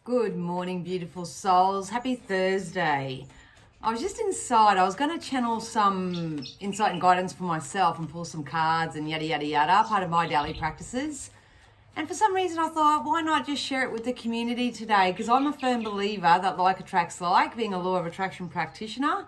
Good morning, beautiful souls. Happy Thursday. I was just inside. I was going to channel some insight and guidance for myself and pull some cards and yada, yada, yada, part of my daily practices. And for some reason I thought, why not just share it with the community today? Because I'm a firm believer that like attracts like, being a law of attraction practitioner.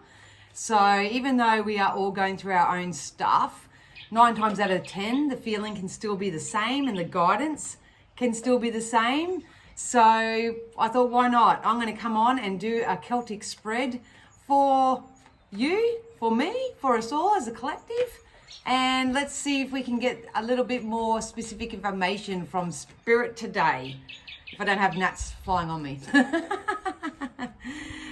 So even though we are all going through our own stuff, 9 times out of 10, the feeling can still be the same and the guidance can still be the same. So I thought, why not? I'm going to come on and do a Celtic spread for you, for me, for us all as a collective. And let's see if we can get a little bit more specific information from Spirit today, if I don't have gnats flying on me.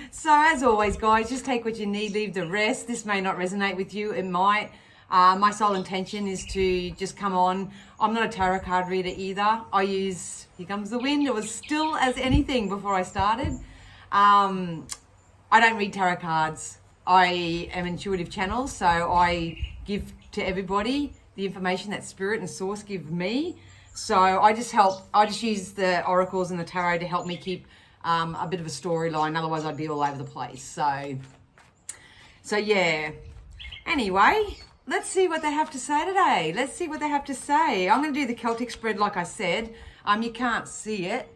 So as always, guys, just take what you need, leave the rest. This may not resonate with you, it might. My sole intention is to just come on. I'm not a tarot card reader either. I use, here comes the wind. It was still as anything before I started. I don't read tarot cards. I am intuitive channel, so I give to everybody the information that Spirit and Source give me. So I just use the oracles and the tarot to help me keep a bit of a storyline. Otherwise I'd be all over the place. So yeah. Anyway, let's see what they have to say today. Let's see what they have to say. I'm going to do the Celtic spread like I said. You can't see it.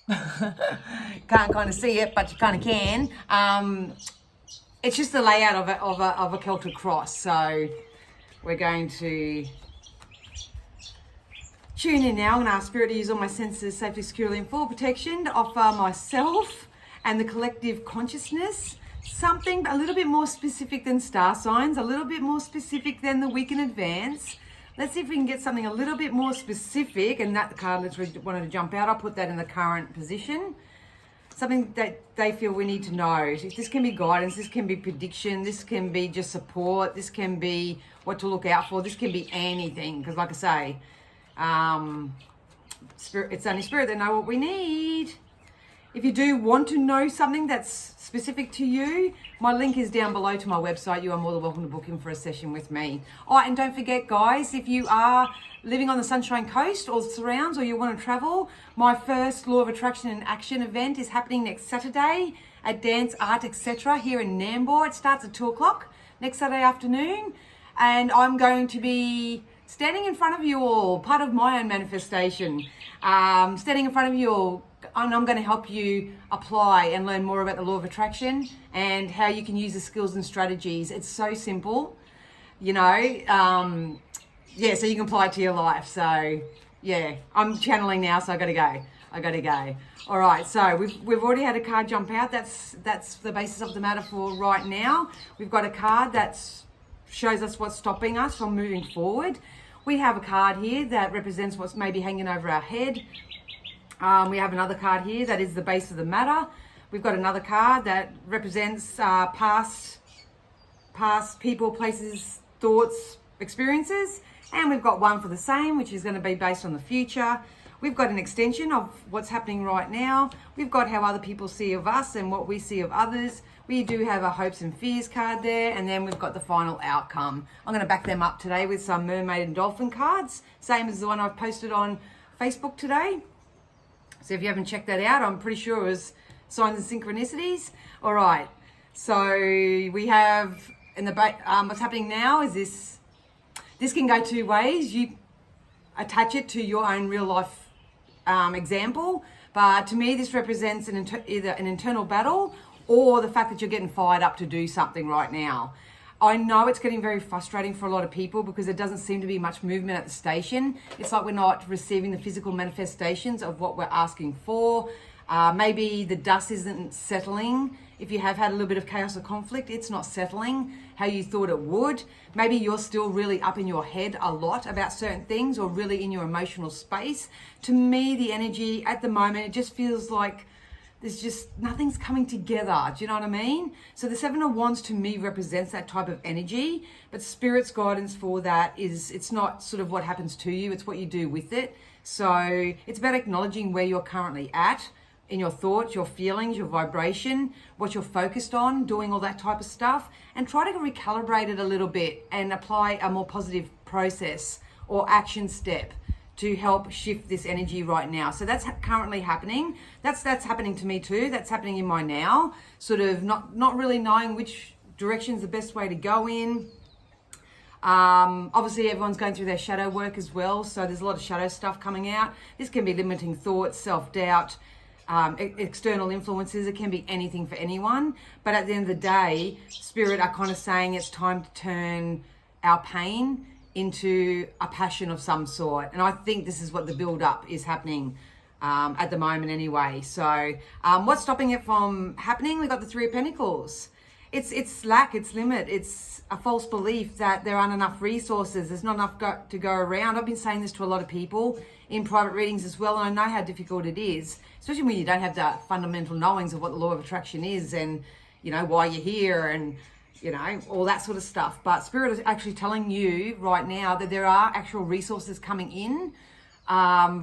Can't kind of see it, but you kind of can. It's just the layout of a Celtic cross. So we're going to tune in now. I'm going to ask Spirit to use all my senses safely, securely, and for protection to offer myself and the collective consciousness something a little bit more specific than star signs, a little bit more specific than the week in advance. Let's see if we can get something a little bit more specific, and that card literally wanted to jump out. I'll put that in the current position. Something that they feel we need to know. This can be guidance, this can be prediction, this can be just support, this can be what to look out for, this can be anything. Because like I say, Spirit, it's only Spirit that know what we need. If you do want to know something that's specific to you, my link is down below to my website. You are more than welcome to book in for a session with me. Oh, and don't forget, guys, if you are living on the Sunshine Coast or surrounds, or you want to travel, my first Law of Attraction in Action event is happening next Saturday at Dance Art Etc. here in Nambour. It starts at 2 o'clock next Saturday afternoon, and I'm going to be standing in front of you all, part of my own manifestation, standing in front of you all, and I'm going to help you apply and learn more about the law of attraction and how you can use the skills and strategies. It's so simple, you know. Yeah, so you can apply it to your life. So yeah, I'm channeling now, so I got to go. All right, so we've already had a card jump out. That's the basis of the matter for right now. We've got a card that shows us what's stopping us from moving forward. We have a card here that represents what's maybe hanging over our head. We have another card here that is the base of the matter. We've got another card that represents past people, places, thoughts, experiences. And we've got one for the same, which is going to be based on the future. We've got an extension of what's happening right now. We've got how other people see of us and what we see of others. We do have a hopes and fears card there. And then we've got the final outcome. I'm going to back them up today with some mermaid and dolphin cards, same as the one I've posted on Facebook today. So if you haven't checked that out, I'm pretty sure it was signs and synchronicities. All right. So we have in the what's happening now is this can go 2 ways. You attach it to your own real life example, but to me this represents either an internal battle or the fact that you're getting fired up to do something right now. I know it's getting very frustrating for a lot of people because there doesn't seem to be much movement at the station. It's like we're not receiving the physical manifestations of what we're asking for. Maybe the dust isn't settling. If you have had a little bit of chaos or conflict, it's not settling how you thought it would. Maybe you're still really up in your head a lot about certain things or really in your emotional space. To me, the energy at the moment, it just feels like there's just nothing's coming together. Do you know what I mean? So the Seven of Wands to me represents that type of energy, but Spirit's guidance for that is it's not sort of what happens to you, it's what you do with it. So it's about acknowledging where you're currently at in your thoughts, your feelings, your vibration, what you're focused on, doing all that type of stuff, and try to recalibrate it a little bit and apply a more positive process or action step to help shift this energy right now. So that's currently happening. That's happening to me too. That's happening in my now. Sort of not really knowing which direction's the best way to go in. Obviously everyone's going through their shadow work as well, so there's a lot of shadow stuff coming out. This can be limiting thoughts, self-doubt, external influences. It can be anything for anyone, but at the end of the day, Spirit are kind of saying it's time to turn our pain into a passion of some sort, and I think this is what the build-up is happening at the moment anyway. So what's stopping it from happening? We've got the Three of Pentacles. It's lack, it's limit, it's a false belief that there aren't enough resources, there's not enough to go around. I've been saying this to a lot of people in private readings as well, and I know how difficult it is, especially when you don't have the fundamental knowings of what the law of attraction is and, you know, why you're here and, you know, all that sort of stuff. But Spirit is actually telling you right now that there are actual resources coming in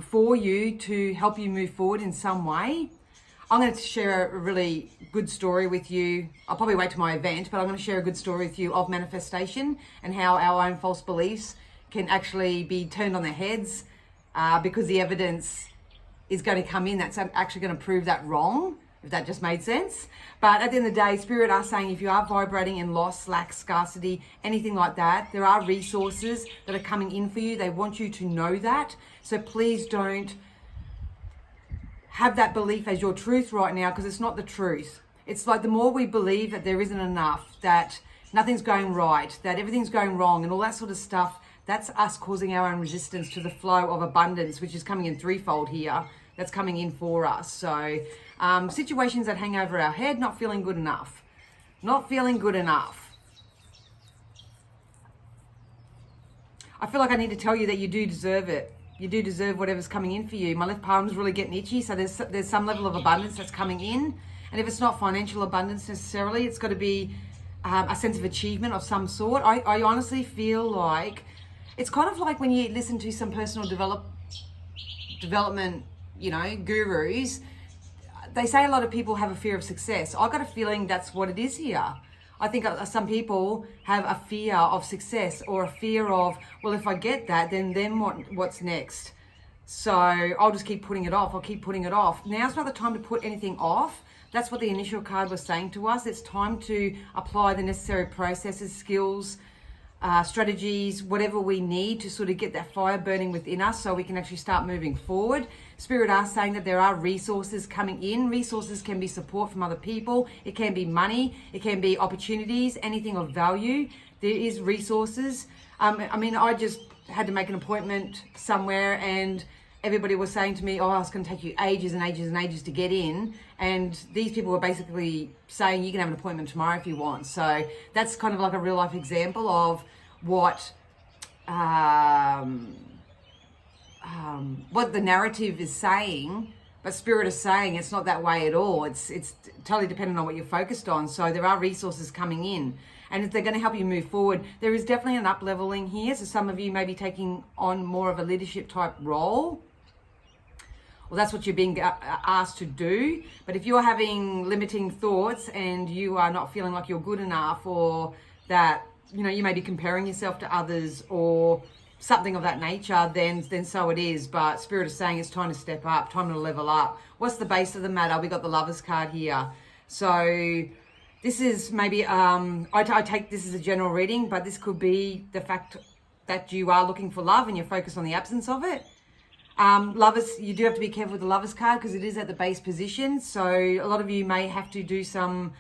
for you to help you move forward in some way. I'm going to share a really good story with you. I'll probably wait to my event, but I'm going to share a good story with you of manifestation and how our own false beliefs can actually be turned on their heads because the evidence is going to come in that's actually going to prove that wrong, if that just made sense. But at the end of the day, Spirit are saying if you are vibrating in loss, lack, scarcity, anything like that, there are resources that are coming in for you. They want you to know that. So please don't have that belief as your truth right now, because it's not the truth. It's like the more we believe that there isn't enough, that nothing's going right, that everything's going wrong and all that sort of stuff, that's us causing our own resistance to the flow of abundance, which is coming in threefold here. That's coming in for us. So situations that hang over our head, not feeling good enough. Not feeling good enough. I feel like I need to tell you that you do deserve it. You do deserve whatever's coming in for you. My left palm's really getting itchy, so there's some level of abundance that's coming in. And if it's not financial abundance necessarily, it's got to be a sense of achievement of some sort. I honestly feel like it's kind of like when you listen to some personal development, you know, gurus. They say a lot of people have a fear of success. I got a feeling that's what it is here. I think some people have a fear of success or a fear of, well, if I get that, then what's next? So I'll just keep putting it off. I'll keep putting it off. Now's not the time to put anything off. That's what the initial card was saying to us. It's time to apply the necessary processes, skills, strategies, whatever we need to sort of get that fire burning within us so we can actually start moving forward. Spirit are saying that there are resources coming in. Resources can be support from other people. It can be money. It can be opportunities, anything of value. There is resources. I mean, I just had to make an appointment somewhere and everybody was saying to me, oh, it's going to take you ages and ages and ages to get in. And these people were basically saying you can have an appointment tomorrow if you want. So that's kind of like a real life example of what the narrative is saying, but Spirit is saying it's not that way at all. It's totally dependent on what you're focused on. So there are resources coming in, and if they're going to help you move forward, there is definitely an up-leveling here. So some of you may be taking on more of a leadership type role. Well, that's what you're being asked to do. But if you're having limiting thoughts and you are not feeling like you're good enough, or that, you know, you may be comparing yourself to others or something of that nature, then so it is. But Spirit is saying it's time to step up, time to level up. What's the base of the matter? We got the Lovers card here. So this is maybe, I take this as a general reading, but this could be the fact that you are looking for love and you're focused on the absence of it. Lovers, you do have to be careful with the Lovers card because it is at the base position. So a lot of you may have to do some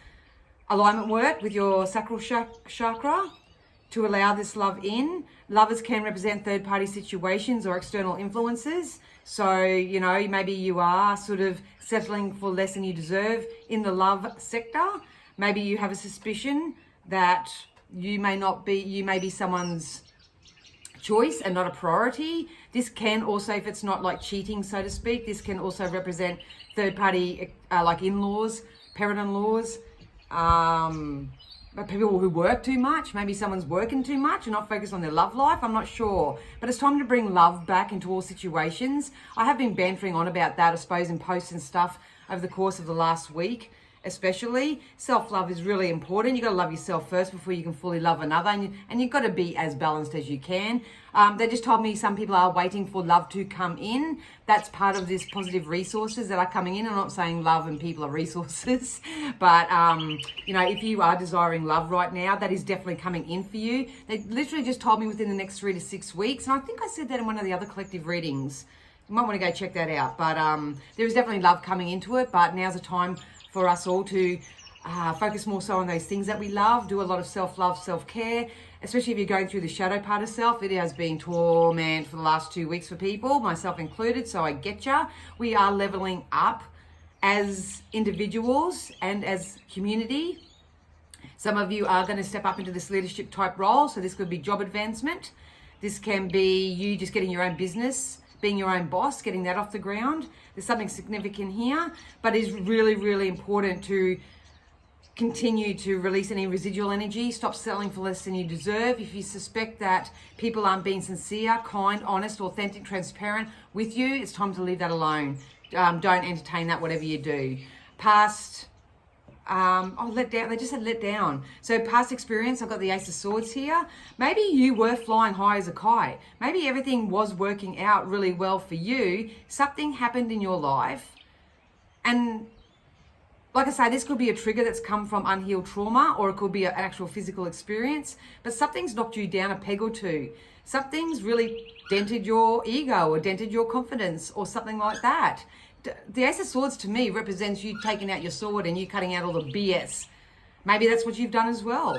alignment work with your sacral chakra to allow this love in. Lovers can represent third-party situations or external influences. So, you know, maybe you are sort of settling for less than you deserve in the love sector. Maybe you have a suspicion that you may be someone's choice and not a priority. This can also, if it's not like cheating, so to speak, this can also represent third-party, like in-laws, parent-in-laws, people who work too much. Maybe someone's working too much and not focused on their love life. I'm not sure. But it's time to bring love back into all situations. I have been bantering on about that, I suppose, in posts and stuff over the course of the last week. especially. Self-love is really important. You've got to love yourself first before you can fully love another, and you've got to be as balanced as you can. They just told me some people are waiting for love to come in. That's part of this positive resources that are coming in. I'm not saying love and people are resources, but if you are desiring love right now, that is definitely coming in for you. They literally just told me within the next 3 to 6 weeks, and I think I said that in one of the other collective readings. You might want to go check that out. But there is definitely love coming into it, but now's a time for us all to focus more so on those things that we love, do a lot of self-love, self-care, especially if you're going through the shadow part of self. It has been torment for the last 2 weeks for people, myself included, so I get ya. We are leveling up as individuals and as community. Some of you are going to step up into this leadership type role, so this could be job advancement. This can be you just getting your own business, being your own boss, getting that off the ground. There's something significant here, but it's really, really important to continue to release any residual energy. Stop settling for less than you deserve. If you suspect that people aren't being sincere, kind, honest, authentic, transparent with you, it's time to leave that alone. Don't entertain that, whatever you do. Past, let down. They just said let down. So past experience, I've got the Ace of Swords here. Maybe you were flying high as a kite. Maybe everything was working out really well for you. Something happened in your life, and like I say, this could be a trigger that's come from unhealed trauma, or it could be an actual physical experience, but something's knocked you down a peg or two. Something's really dented your ego or dented your confidence or something like that. The Ace of Swords to me represents you taking out your sword and you cutting out all the BS. Maybe that's what you've done as well.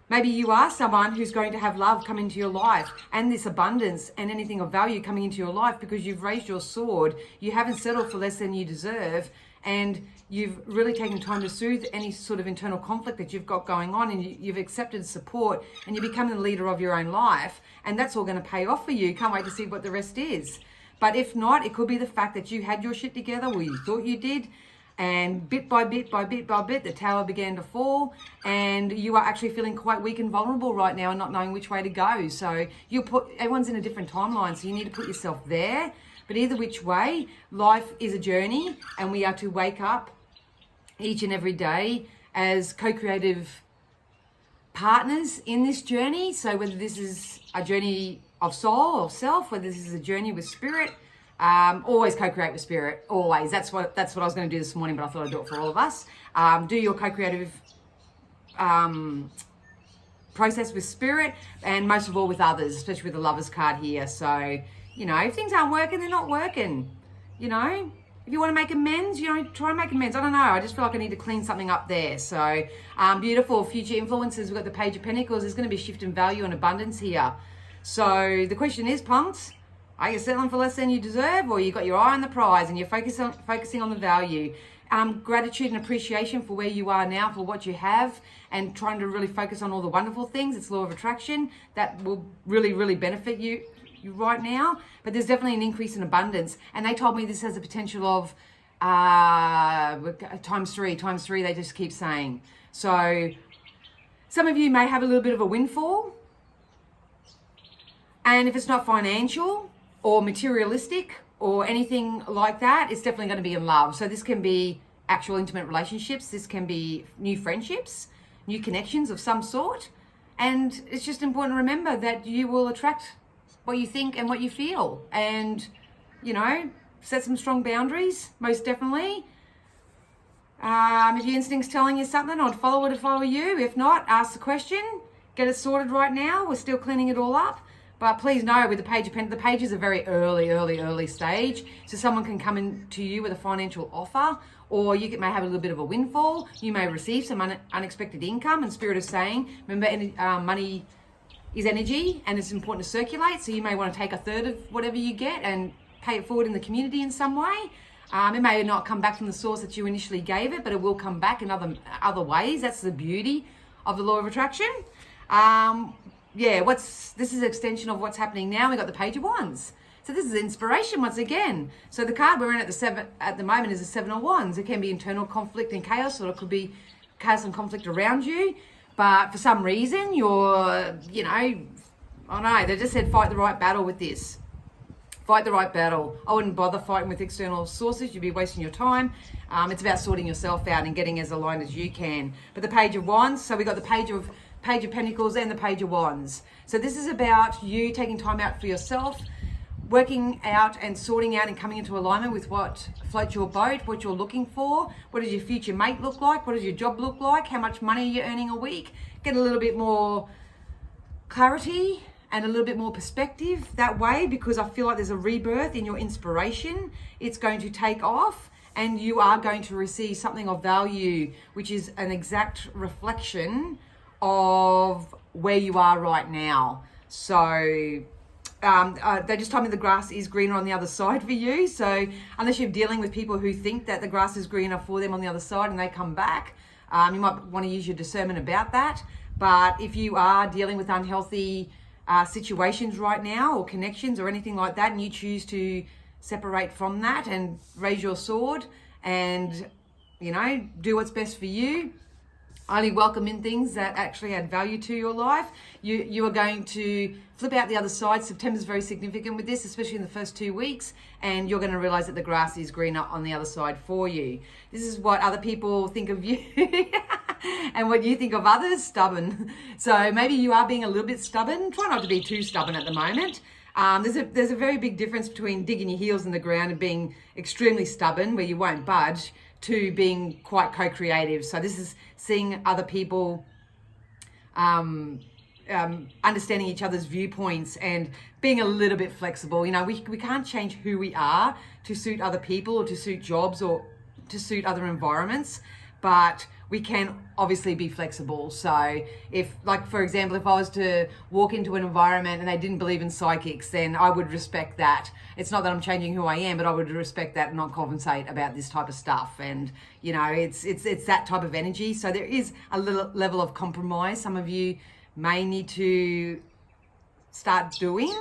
Maybe you are someone who's going to have love come into your life and this abundance and anything of value coming into your life because you've raised your sword. You haven't settled for less than you deserve, and you've really taken time to soothe any sort of internal conflict that you've got going on, and you've accepted support, and you're becoming the leader of your own life, and that's all going to pay off for you. Can't wait to see what the rest is. But if not, it could be the fact that you had your shit together, well, you thought you did, and bit by bit, the tower began to fall, and you are actually feeling quite weak and vulnerable right now and not knowing which way to go. So everyone's in a different timeline, so you need to put yourself there. But either which way, life is a journey, and we are to wake up each and every day as co-creative partners in this journey. So whether this is a journey of soul or self, whether this is a journey with spirit, always co-create with spirit, always. That's what I was going to do this morning, but I thought I'd do it for all of us. Do your co-creative process with spirit, and most of all with others, especially with the Lovers card here. So, if things aren't working, they're not working. If you want to make amends, try and make amends. I don't know. I just feel like I need to clean something up there. So, beautiful future influences. We've got the Page of Pentacles. There's going to be a shift in value and abundance here. So the question is, punks, are you settling for less than you deserve, or you got your eye on the prize and you're focusing on the value? Gratitude and appreciation for where you are now, for what you have, and trying to really focus on all the wonderful things. It's law of attraction that will really, really benefit you right now. But there's definitely an increase in abundance, and they told me this has a potential of times three. They just keep saying. So some of you may have a little bit of a windfall, and if it's not financial or materialistic or anything like that, it's definitely going to be in love. So this can be actual intimate relationships, this can be new friendships, new connections of some sort, and it's just important to remember that you will attract what you think and what you feel, and set some strong boundaries, most definitely. If your instinct's telling you something, I'd follow it to follow you. If not, ask the question, get it sorted right now. We're still cleaning it all up. But please know, with the Page of Pentacles, the page is a very early stage. So someone can come in to you with a financial offer, or you may have a little bit of a windfall. You may receive some unexpected income. And Spirit is saying, remember, money is energy, and it's important to circulate. So you may want to take a third of whatever you get and pay it forward in the community in some way. It may not come back from the source that you initially gave it, but it will come back in other ways. That's the beauty of the law of attraction. This is an extension of what's happening now. We got the Page of Wands. So this is inspiration once again. So the card we're in at the moment is the Seven of Wands. It can be internal conflict and chaos, or it could be chaos and conflict around you. But for some reason, you're, I don't know, they just said fight the right battle with this. Fight the right battle. I wouldn't bother fighting with external sources. You'd be wasting your time. It's about sorting yourself out and getting as aligned as you can. But the Page of Wands, so we got the Page of Pentacles and the Page of Wands. So this is about you taking time out for yourself, working out and sorting out and coming into alignment with what floats your boat, what you're looking for. What does your future mate look like? What does your job look like? How much money are you earning a week? Get a little bit more clarity and a little bit more perspective that way, because I feel like there's a rebirth in your inspiration. It's going to take off and you are going to receive something of value, which is an exact reflection of where you are right now. So they just told me the grass is greener on the other side for you. So unless you're dealing with people who think that the grass is greener for them on the other side and they come back, you might want to use your discernment about that. But if you are dealing with unhealthy situations right now, or connections or anything like that, and you choose to separate from that and raise your sword and, you know, do what's best for you, only welcome in things that actually add value to your life, you are going to flip out the other side. September's very significant with this, especially in the first 2 weeks, and you're going to realize that the grass is greener on the other side for you. This is what other people think of you and what you think of others, stubborn. So maybe you are being a little bit stubborn. Try not to be too stubborn at the moment. There's a very big difference between digging your heels in the ground and being extremely stubborn, where you won't budge, to being quite co-creative. So this is seeing other people, understanding each other's viewpoints and being a little bit flexible. You know, we can't change who we are to suit other people or to suit jobs or to suit other environments, but we can obviously be flexible. So if, like, for example, if I was to walk into an environment and they didn't believe in psychics, then I would respect that. It's not that I'm changing who I am, but I would respect that and not compensate about this type of stuff. And, you know, it's that type of energy. So there is a little level of compromise some of you may need to start doing.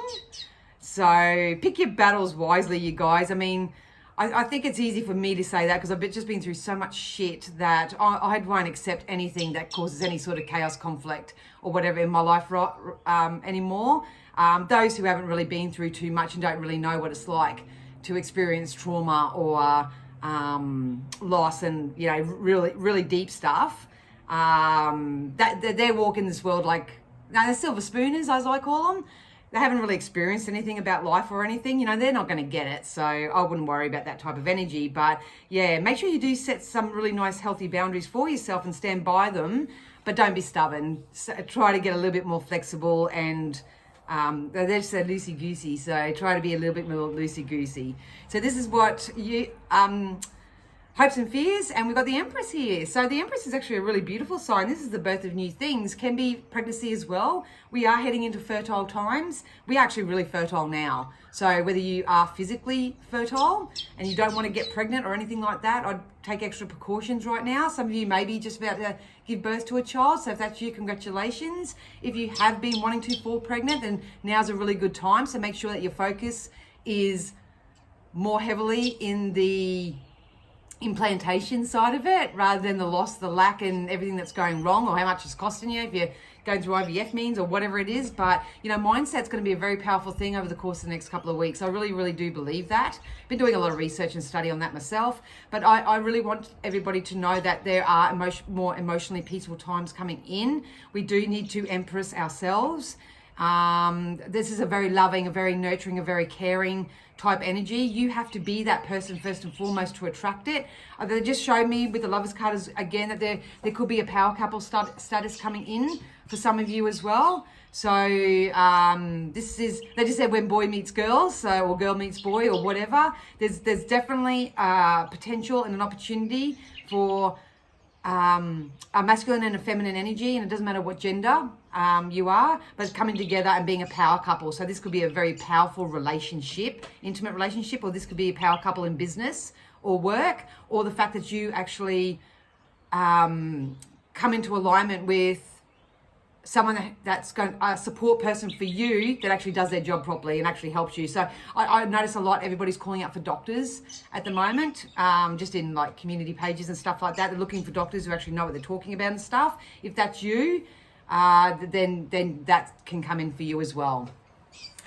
So pick your battles wisely, you guys. I mean, I think it's easy for me to say that because I've just been through so much shit that I won't accept anything that causes any sort of chaos, conflict, or whatever in my life anymore. Those who haven't really been through too much and don't really know what it's like to experience trauma or loss and, you know, really, really deep stuff, that they're walking this world like, now they're silver spooners, as I call them. They haven't really experienced anything about life or anything, you know, they're not going to get it. So I wouldn't worry about that type of energy. But yeah, make sure you do set some really nice, healthy boundaries for yourself and stand by them, but don't be stubborn. So try to get a little bit more flexible and they're just loosey-goosey. So try to be a little bit more loosey-goosey. So this is what you, hopes and fears, and we've got the Empress here. So the Empress is actually a really beautiful sign. This is the birth of new things, can be pregnancy as well. We are heading into fertile times. We are actually really fertile now. So whether you are physically fertile and you don't want to get pregnant or anything like that, I'd take extra precautions right now. Some of you may be just about to give birth to a child. So if that's you, congratulations. If you have been wanting to fall pregnant, then now's a really good time. So make sure that your focus is more heavily in the implantation side of it rather than the loss, the lack, and everything that's going wrong, or how much it's costing you if you're going through IVF means or whatever it is. But, you know, mindset's going to be a very powerful thing over the course of the next couple of weeks. I really, really do believe that. Been doing a lot of research and study on that myself, but I really want everybody to know that there are more emotionally peaceful times coming in. We do need to empress ourselves. This is a very loving, a very nurturing, a very caring type energy. You have to be that person first and foremost to attract it. They just showed me with the Lovers card again that there could be a power couple status coming in for some of you as well. So this is, they just said when boy meets girl, so, or girl meets boy or whatever. There's definitely potential and an opportunity for a masculine and a feminine energy, and it doesn't matter what gender you are, but coming together and being a power couple. So this could be a very powerful relationship, intimate relationship, or this could be a power couple in business or work, or the fact that you actually come into alignment with someone that's going a support person for you that actually does their job properly and actually helps you. So I notice a lot, everybody's calling out for doctors at the moment, just in like community pages and stuff like that. They're looking for doctors who actually know what they're talking about and stuff. If that's you, then that can come in for you as well.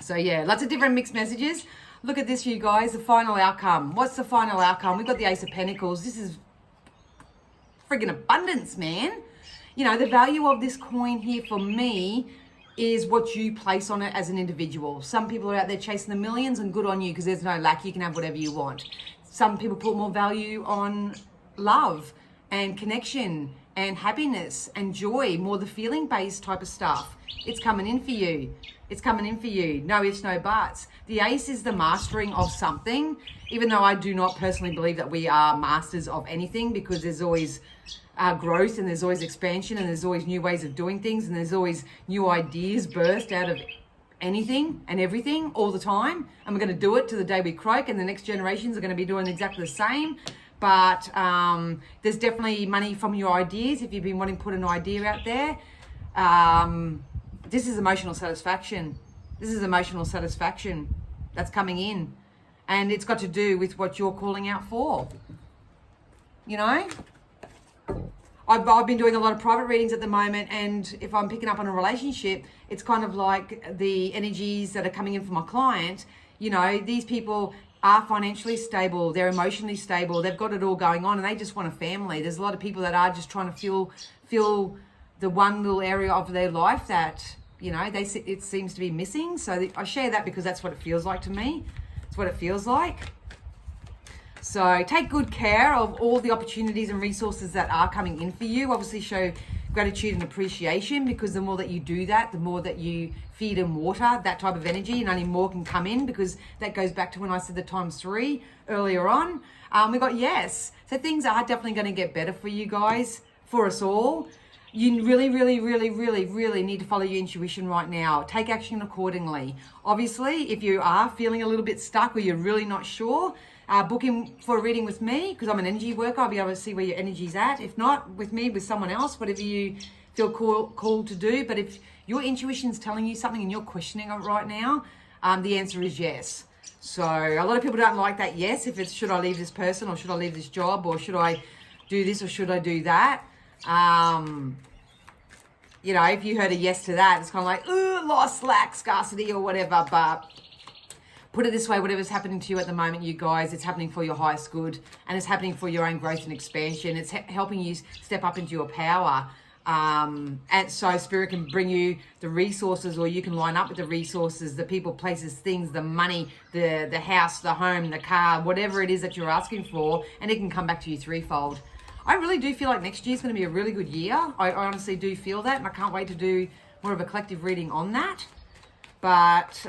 So yeah, lots of different mixed messages. Look at this, you guys, the final outcome. What's the final outcome? We've got the Ace of Pentacles. This is friggin' abundance, man. You know, the value of this coin here for me is what you place on it as an individual. Some people are out there chasing the millions, and good on you, because there's no lack. You can have whatever you want. Some people put more value on love and connection and happiness and joy, more the feeling-based type of stuff. It's coming in for you. It's coming in for you. No ifs, no buts. The Ace is the mastering of something, even though I do not personally believe that we are masters of anything, because there's always growth, and there's always expansion, and there's always new ways of doing things, and there's always new ideas burst out of anything and everything all the time. And we're going to do it to the day we croak, and the next generations are going to be doing exactly the same. But there's definitely money from your ideas. If you've been wanting to put an idea out there, this is emotional satisfaction. This is emotional satisfaction that's coming in. And it's got to do with what you're calling out for. You know? I've been doing a lot of private readings at the moment, and if I'm picking up on a relationship, it's kind of like the energies that are coming in from my client. You know, these people are financially stable, they're emotionally stable, they've got it all going on, and they just want a family. There's a lot of people that are just trying to fill the one little area of their life that, you know, it seems to be missing. So I share that because that's what it feels like to me. It's what it feels like. So take good care of all the opportunities and resources that are coming in for you. Obviously show gratitude and appreciation, because the more that you do that, the more that you feed and water that type of energy, and only more can come in, because that goes back to when I said the ×3 earlier on. We got yes. So things are definitely going to get better for you guys, for us all. You really, really, really, really, really need to follow your intuition right now. Take action accordingly. Obviously, if you are feeling a little bit stuck or you're really not sure, book in for a reading with me, because I'm an energy worker. I'll be able to see where your energy's at. If not, with me, with someone else, whatever you feel called to do. But if your intuition's telling you something and you're questioning it right now, the answer is yes. So a lot of people don't like that yes. If it's, should I leave this person, or should I leave this job, or should I do this, or should I do that? You know, if you heard a yes to that, it's kind of like, loss, lack, scarcity, or whatever. But put it this way, whatever's happening to you at the moment, you guys, it's happening for your highest good, and it's happening for your own growth and expansion. It's helping you step up into your power. And so Spirit can bring you the resources, or you can line up with the resources, the people, places, things, the money, the house, the home, the car, whatever it is that you're asking for, and it can come back to you threefold. I really do feel like next year is going to be a really good year. I honestly do feel that, and I can't wait to do more of a collective reading on that. But,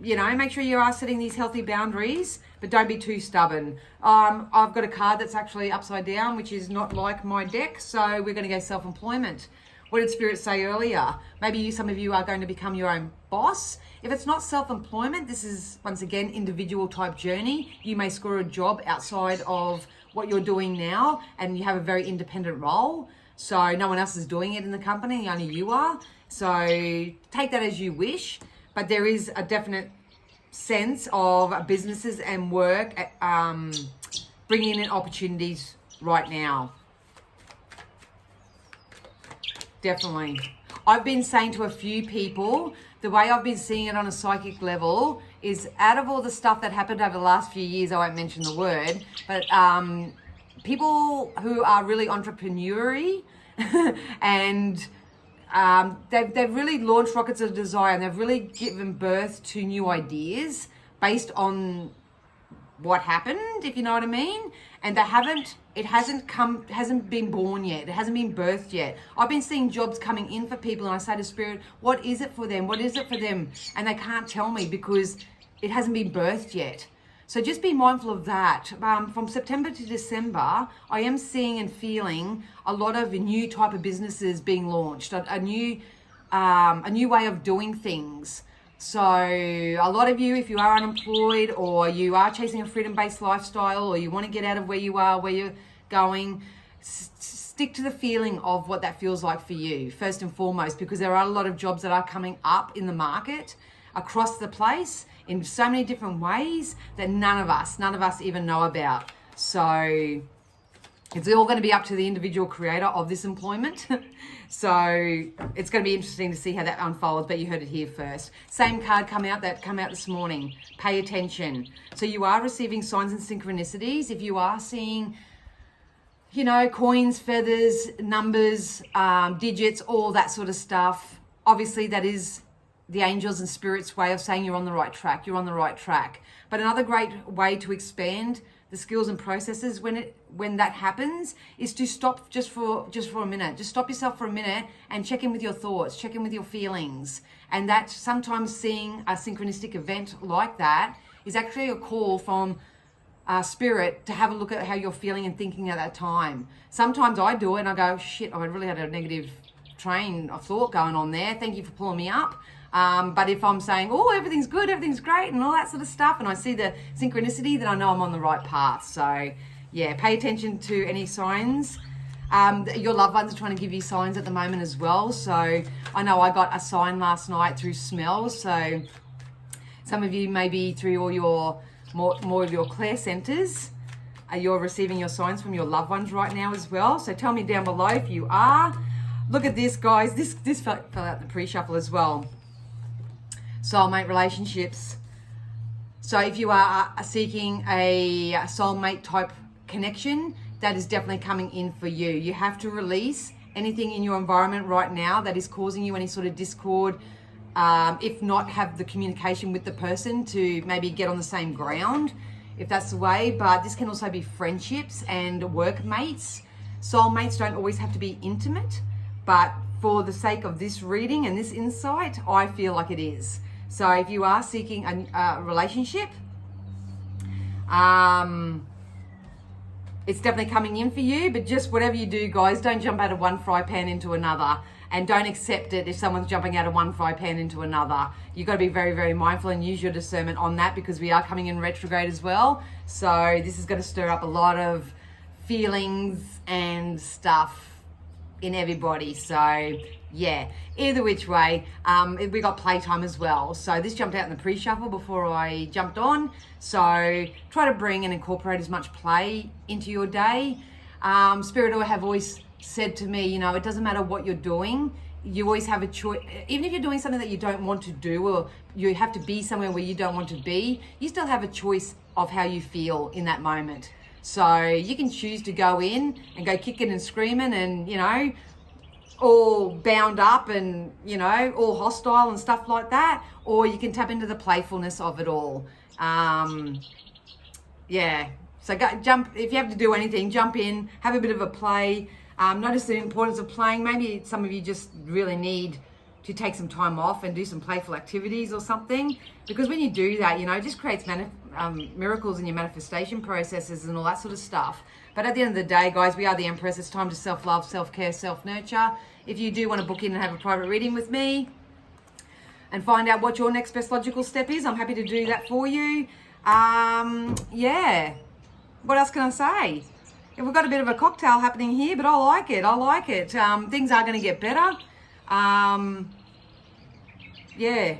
you know, make sure you are setting these healthy boundaries, but don't be too stubborn. I've got a card that's actually upside down, which is not like my deck, so we're going to go self-employment. What did Spirit say earlier? Maybe some of you are going to become your own boss. If it's not self-employment, this is, once again, individual type journey. You may score a job outside of what you're doing now, and you have a very independent role. So no one else is doing it in the company, only you are. So take that as you wish, but there is a definite sense of businesses and work bringing in opportunities right now. Definitely. I've been saying to a few people, the way I've been seeing it on a psychic level is, out of all the stuff that happened over the last few years, I won't mention the word, but people who are really entrepreneurial and they've really launched rockets of desire, and they've really given birth to new ideas based on what happened, if you know what I mean. And it hasn't been born yet. It hasn't been birthed yet. I've been seeing jobs coming in for people, and I say to Spirit, what is it for them? What is it for them? And they can't tell me because it hasn't been birthed yet. So just be mindful of that. From September to December, I am seeing and feeling a lot of new type of businesses being launched, a new way of doing things. So a lot of you, if you are unemployed, or you are chasing a freedom-based lifestyle, or you want to get out of where you are, where you're going, stick to the feeling of what that feels like for you, first and foremost, because there are a lot of jobs that are coming up in the market across the place in so many different ways that none of us even know about. So It's all going to be up to the individual creator of this employment. So it's going to be interesting to see how that unfolds, but you heard it here first. Same card come out this morning. Pay attention. So you are receiving signs and synchronicities. If you are seeing, you know, coins, feathers, numbers, digits, all that sort of stuff, obviously that is the angels and spirits way of saying you're on the right track. You're on the right track. But another great way to expand the skills and processes when that happens is to stop just for a minute. Just stop yourself for a minute and check in with your thoughts, check in with your feelings. And that sometimes seeing a synchronistic event like that is actually a call from spirit to have a look at how you're feeling and thinking at that time. Sometimes I do it and I go, shit, I really had a negative train of thought going on there. Thank you for pulling me up. But if I'm saying, oh, everything's good, everything's great, and all that sort of stuff, and I see the synchronicity, then I know I'm on the right path. So, yeah, pay attention to any signs. Your loved ones are trying to give you signs at the moment as well. So, I know I got a sign last night through smells. So, some of you maybe through all your more of your clair centers, you're receiving your signs from your loved ones right now as well. So, tell me down below if you are. Look at this, guys. This fell out the pre-shuffle as well. Soulmate relationships. So if you are seeking a soulmate type connection, that is definitely coming in for you. You have to release anything in your environment right now that is causing you any sort of discord. If not, have the communication with the person to maybe get on the same ground, if that's the way. But this can also be friendships and workmates. Soulmates don't always have to be intimate, but for the sake of this reading and this insight, I feel like it is. So if you are seeking a relationship, it's definitely coming in for you. But just whatever you do, guys, don't jump out of one fry pan into another. And don't accept it if someone's jumping out of one fry pan into another. You've got to be very, very mindful and use your discernment on that, because we are coming in retrograde as well. So this is going to stir up a lot of feelings and stuff in everybody. So yeah, either which way, we got playtime as well. So this jumped out in the pre-shuffle before I jumped on. So try to bring and incorporate as much play into your day. Spirit have always said to me, you know, it doesn't matter what you're doing. You always have a choice. Even if you're doing something that you don't want to do, or you have to be somewhere where you don't want to be, you still have a choice of how you feel in that moment. So you can choose to go in and go kicking and screaming and, you know, all bound up and, you know, all hostile and stuff like that, or you can tap into the playfulness of it all. Yeah, so jump, if you have to do anything, jump in, have a bit of a play. Notice the importance of playing. Maybe some of you just really need to take some time off and do some playful activities or something, because when you do that, you know, it just creates miracles in your manifestation processes and all that sort of stuff. But at the end of the day, guys, we are the Empress. It's time to self-love, self-care, self-nurture. If you do want to book in and have a private reading with me and find out what your next best logical step is, I'm happy to do that for you. Yeah, what else can I say? We've got a bit of a cocktail happening here, but I like it. I like it. Things are going to get better. Yeah,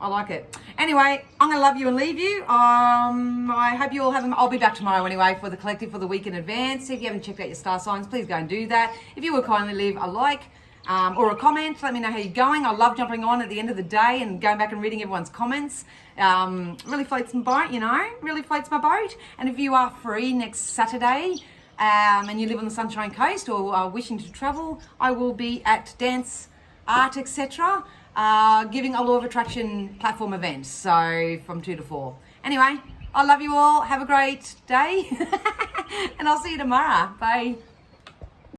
I like it. Anyway, I'm going to love you and leave you. I hope you all have them. I'll be back tomorrow anyway for the collective for the week in advance. If you haven't checked out your star signs, please go and do that. If you would kindly leave a like or a comment, let me know how you're going. I love jumping on at the end of the day and going back and reading everyone's comments. Really floats my boat, you know, really floats my boat. And if you are free next Saturday and you live on the Sunshine Coast or are wishing to travel, I will be at Dance, Art, etc. Giving a Law of Attraction platform event, so from 2 to 4. Anyway, I love you all. Have a great day, and I'll see you tomorrow. Bye.